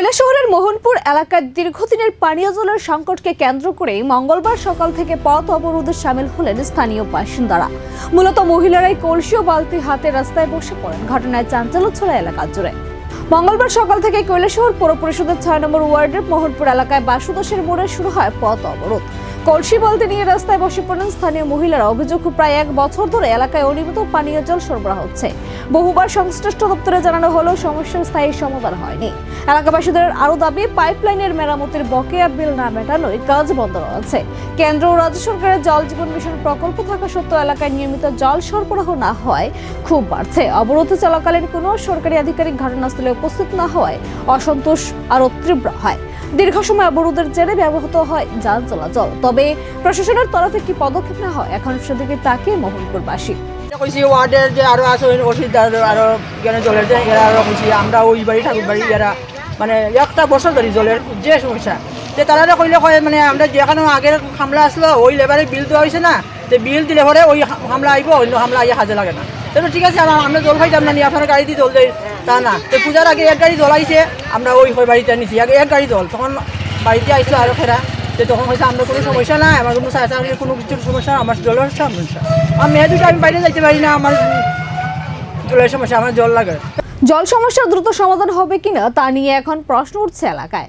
কৈলাসহরের মোহনপুর এলাকার দীর্ঘদিনের পানীয় জলের সংকটকে কেন্দ্র করে মঙ্গলবার সকাল থেকে পথ অবরোধে শামিল হলেন স্থানীয় বাসিন্দারা। মূলত মহিলারাই কলসি ও বালতি হাতে রাস্তায় বসে পড়েন। ঘটনায় চাঞ্চল্য ছড়ায় এলাকা জুড়ে। মঙ্গলবার সকাল থেকে কৈলাসহর পৌর পরিষদের ৬ নম্বর ওয়ার্ডের মোহনপুর এলাকায় বাসুদাসের মোড়ে শুরু হয় পথ অবরোধ। কলসি বালতি নিয়ে রাস্তায় বসে পড়েন স্থানীয় মহিলারা। অভিযোগ, প্রায় ১ বছর ধরে এলাকায় অনিয়মিত পানীয় জল সরবরাহ হচ্ছে। বহুবার সংশ্লিষ্ট দপ্তরে জানানো হলেও সমস্যার স্থায়ী সমাধান হয়নি। এলাকাবাসীদের আরও দাবি, পাইপলাইনের মেরামতের বকেয়া বিল না মেটানোয় কাজ বন্ধ রয়েছে। কেন্দ্র ও রাজ্য সরকারের জল জীবন মিশন প্রকল্প থাকা সত্ত্বেও এলাকায় নিয়মিত জল সরবরাহ না হওয়ায় ক্ষোভ বাড়ছে। অবরোধ চলাকালীন কোনো সরকারি আধিকারিক ঘটনাস্থলে উপস্থিত না হওয়ায় অসন্তোষ আরও তীব্র হয়। দীর্ঘ সময় অবরোধের জেরে ব্যাহত হয় যান চলাচল। তবে প্রশাসনের তরফে কি পদক্ষেপ নেওয়া হয়, এখন সেদিকে তাকিয়ে মোহনপুরবাসী। কইছি ওয়ার্ডের যে আরো আছে অসুবিধার আরো জ্ঞানে জলের যে এরা আরো কইছি আমরা ওই বাড়ি ঠাকুর বাড়ি এরা মানে একটা বছর ধরে জলের যে সমস্যা যে তারা কইলে কয় মানে আমরা যেখানে আগের হামলা আসলো ওই লেবারে বিল দেওয়া হয়েছে না, তো বিল দিলে পরে ওই হামলা আইব, অন্য হামলা আইয়া কাজে লাগে না। তো ঠিক আছে, আমরা জল খাইতাম না, নিয়ে আপনার গাড়ি দিয়ে জল দেয় তা না। তো পূজার আগে 1 গাড়ি জল আইছে, আমরা ওই বাড়িতে নিছি আগে 1 গাড়ি জল, তখন বাড়িতে আইসলো আরো ফেরা। তো তখন হয়েছে আমরা কোনো সমস্যা নাই, আমার কোনো চাকরির কোনো কিছুর সমস্যা, আমার জলের সমস্যা। আমি মেয়ে দুটো আমি বাইরে যাইতে পারি না, আমার জলের সমস্যা, আমার জল লাগে। জল সমস্যার দ্রুত সমাধান হবে কিনা তা নিয়ে এখন প্রশ্ন উঠছে এলাকায়।